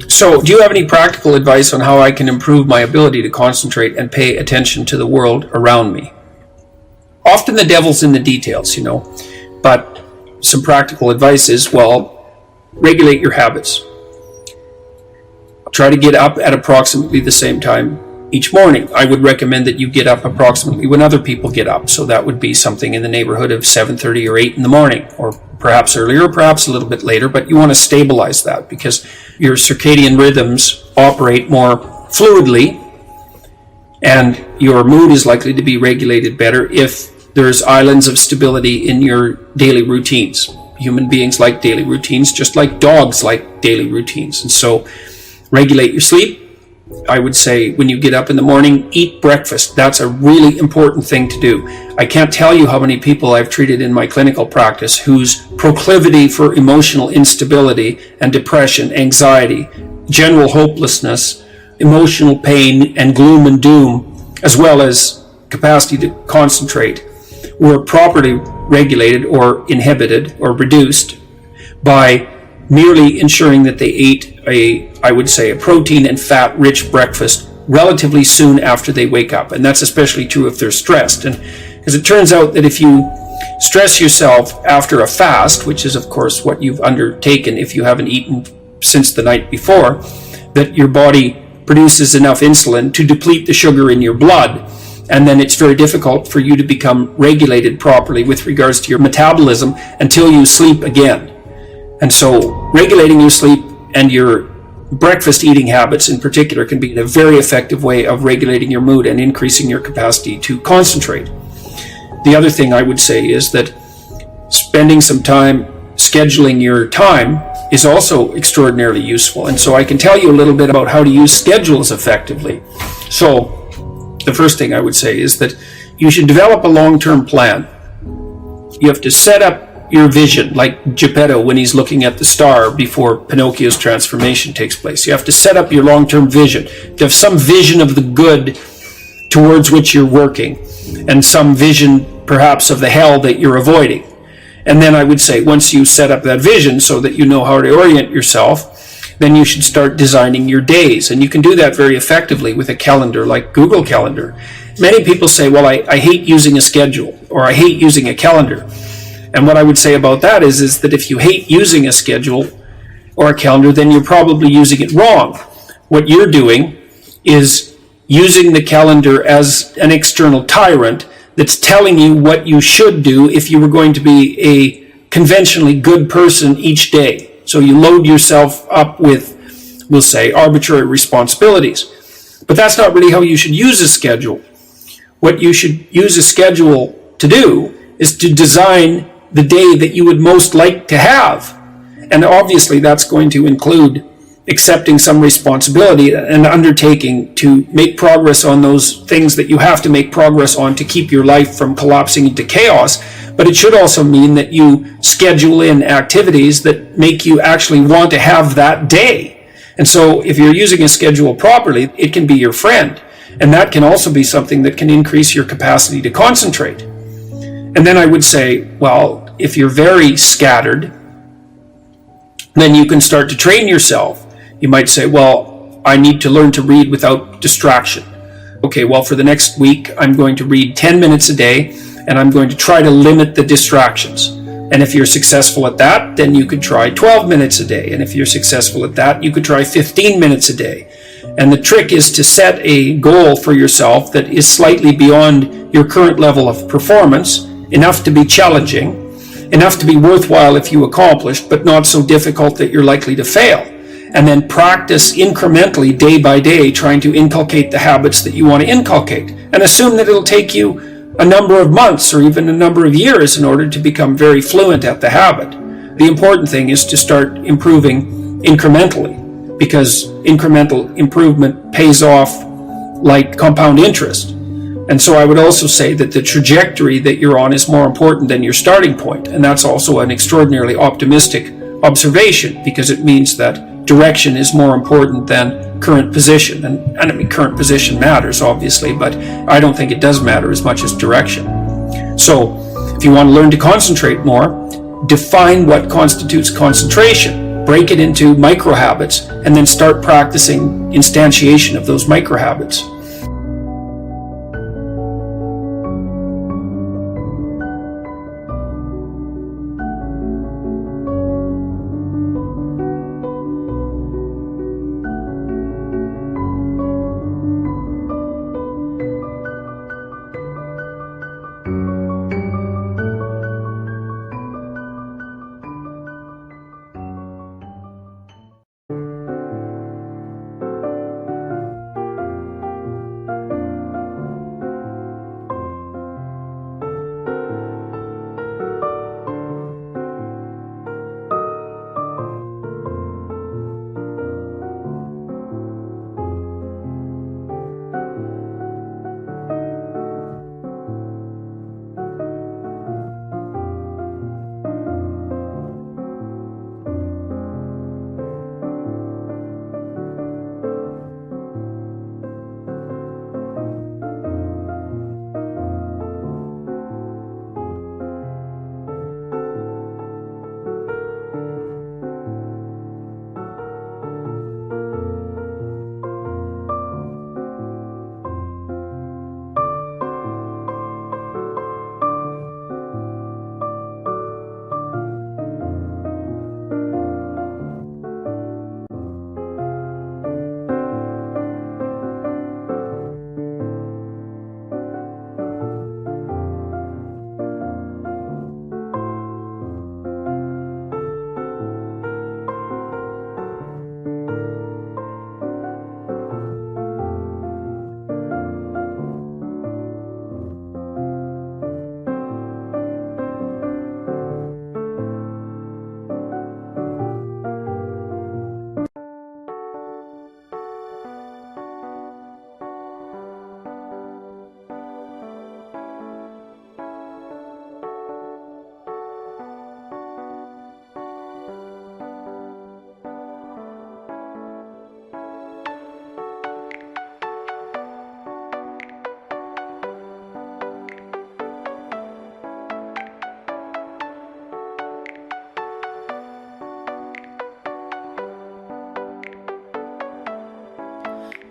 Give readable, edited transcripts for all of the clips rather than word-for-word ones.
So, do you have any practical advice on how I can improve my ability to concentrate and pay attention to the world around me? Often the devil's in the details, but some practical advice is, well, regulate your habits. Try to get up at approximately the same time each morning. I would recommend that you get up approximately when other people get up. So that would be something in the neighborhood of 7:30 or 8 in the morning, or perhaps earlier, perhaps a little bit later, but you want to stabilize that because your circadian rhythms operate more fluidly and your mood is likely to be regulated better if there's islands of stability in your daily routines. Human beings like daily routines, just like dogs like daily routines. And so regulate your sleep. I would say when you get up in the morning, eat breakfast. That's a really important thing to do. I can't tell you how many people I've treated in my clinical practice whose proclivity for emotional instability and depression, anxiety, general hopelessness, emotional pain, and gloom and doom, as well as capacity to concentrate, were properly regulated or inhibited or reduced by merely ensuring that they ate I would say a protein and fat rich breakfast relatively soon after they wake up. And that's especially true if they're stressed. And because it turns out that if you stress yourself after a fast, which is of course what you've undertaken if you haven't eaten since the night before, that your body produces enough insulin to deplete the sugar in your blood. And then it's very difficult for you to become regulated properly with regards to your metabolism until you sleep again. And so regulating your sleep and your breakfast eating habits in particular can be a very effective way of regulating your mood and increasing your capacity to concentrate. The other thing I would say is that spending some time scheduling your time is also extraordinarily useful. And so I can tell you a little bit about how to use schedules effectively. So the first thing I would say is that you should develop a long-term plan. You have to set up your vision, like Geppetto when he's looking at the star before Pinocchio's transformation takes place. You have to set up your long-term vision, to have some vision of the good towards which you're working, and some vision perhaps of the hell that you're avoiding. And then I would say once you set up that vision so that you know how to orient yourself, then you should start designing your days. And you can do that very effectively with a calendar like Google Calendar. Many people say, well, I hate using a schedule, or I hate using a calendar. And what I would say about that is that if you hate using a schedule or a calendar, then you're probably using it wrong. What you're doing is using the calendar as an external tyrant that's telling you what you should do if you were going to be a conventionally good person each day. So you load yourself up with, we'll say, arbitrary responsibilities. But that's not really how you should use a schedule. What you should use a schedule to do is to design the day that you would most like to have. And obviously that's going to include accepting some responsibility and undertaking to make progress on those things that you have to make progress on to keep your life from collapsing into chaos. But it should also mean that you schedule in activities that make you actually want to have that day. And so if you're using a schedule properly, it can be your friend. And that can also be something that can increase your capacity to concentrate. And then I would say, well, if you're very scattered, then you can start to train yourself. You might say, well, I need to learn to read without distraction. Okay, well, for the next week, I'm going to read 10 minutes a day, and I'm going to try to limit the distractions. And if you're successful at that, then you could try 12 minutes a day. And if you're successful at that, you could try 15 minutes a day. And the trick is to set a goal for yourself that is slightly beyond your current level of performance, enough to be challenging, enough to be worthwhile if you accomplish, but not so difficult that you're likely to fail. And then practice incrementally, day by day, trying to inculcate the habits that you want to inculcate. And assume that it'll take you a number of months or even a number of years in order to become very fluent at the habit. The important thing is to start improving incrementally, because incremental improvement pays off like compound interest. And so I would also say that the trajectory that you're on is more important than your starting point. And that's also an extraordinarily optimistic observation, because it means that direction is more important than current position. And I mean, current position matters, obviously, but I don't think it does matter as much as direction. So if you want to learn to concentrate more, define what constitutes concentration. break it into micro habits, and then start practicing instantiation of those micro habits.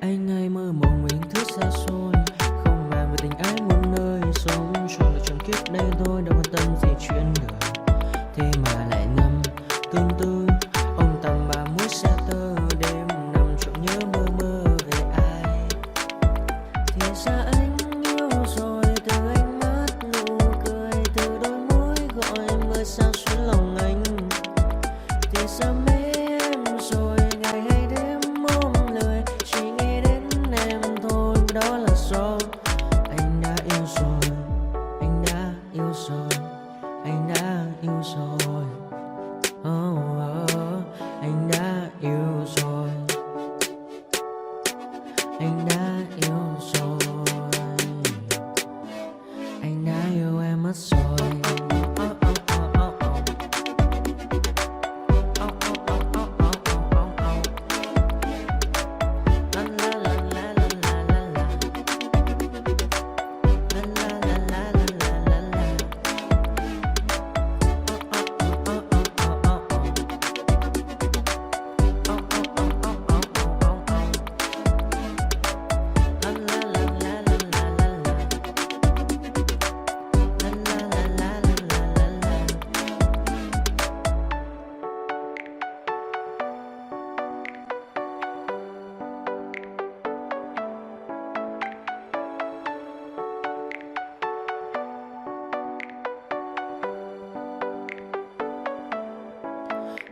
Anh hay mơ mộng mình thứ xa xôi, không màng về tình ái muôn nơi, sống cho là trọn kiếp đây thôi, đâu quan tâm gì chuyện đời. Thế mà lại nằm tương tư, ông tầm bà mũi xe tơ, đêm nằm trộm nhớ mơ mơ về ai. Thì ra anh yêu rồi, từ ánh mắt nụ cười, từ đôi môi gọi mưa sao xuyến lòng anh. Thì ra mê em rồi, ngày hay đêm ôm lời, chỉ nghĩ đến em thôi, đó là do anh đã yêu rồi, anh đã yêu rồi, anh đã yêu rồi. Oh, oh, anh đã yêu rồi, anh đã yêu rồi, anh đã yêu em mất rồi.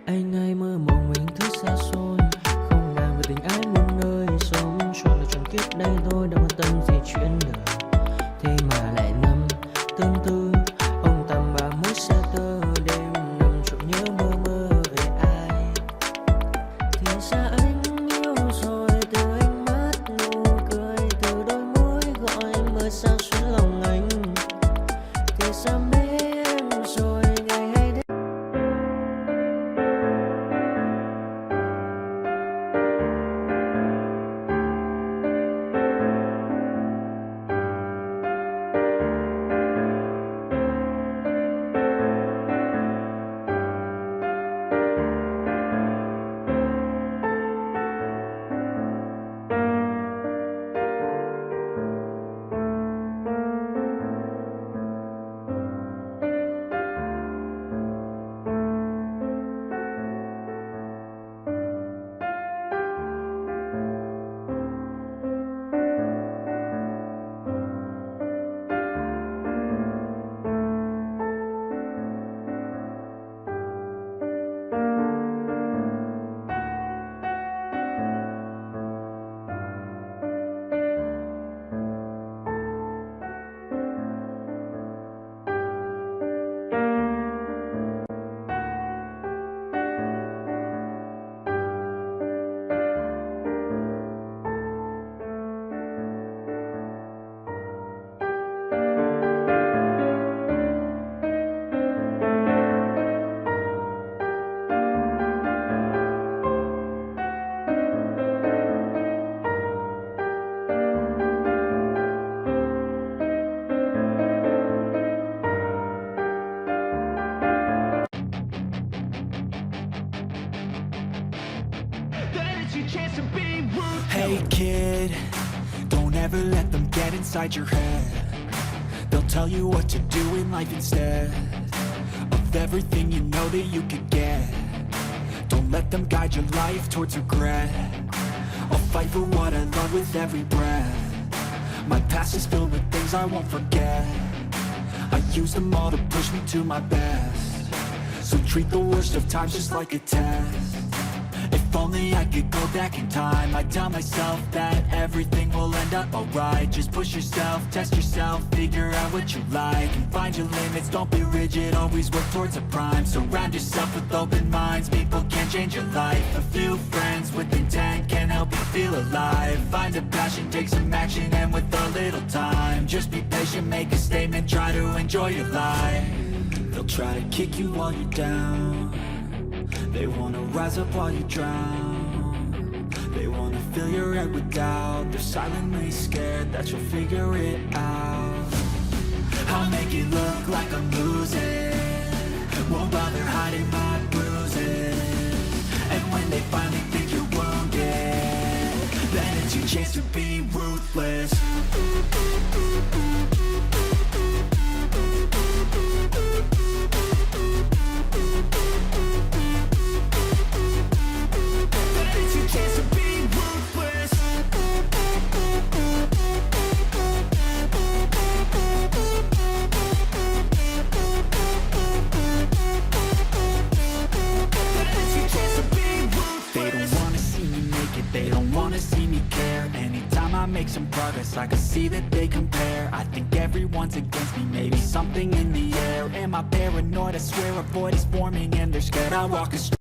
Anh hay mơ mộng mình thứ xa xôi, không màng về tình ái muôn nơi, sống cho là trọn kiếp đây thôi, đâu quan tâm gì chuyện đời. Thế mà lại nằm tương tư, ông tầm bà mũi xe tơ, đêm nằm trộm nhớ mơ mơ về ai. Thì ra anh yêu rồi, từ ánh mắt nụ cười, từ đôi môi gọi mưa sao xuyến lòng anh. Thì ra mê em rồi, ngày hay đêm chance to be ruthless. Hey kid, don't ever let them get inside your head. They'll tell you what to do in life instead of everything you know that you could get. Don't let them guide your life towards regret. I'll fight for what I love with every breath. My past is filled with things I won't forget. I use them all to push me to my best. So treat the worst of times just like a test. If only I could go back in time, I'd tell myself that everything will end up alright. Just push yourself, test yourself, figure out what you like, and find your limits, don't be rigid, always work towards a prime. Surround yourself with open minds, people can change your life. A few friends with intent can help you feel alive. Find a passion, take some action, and with a little time, just be patient, make a statement, try to enjoy your life. They'll try to kick you while you're down. They wanna rise up while you drown. They wanna fill your head with doubt. They're silently scared that you'll figure it out. I'll make it look like I'm losing, won't bother hiding my bruises. And when they finally think you're wounded, then it's your chance to be ruthless. They don't wanna see me care. Anytime I make some progress, I can see that they compare. I think everyone's against me, maybe something in the air. Am I paranoid? I swear a void is forming and they're scared I walk a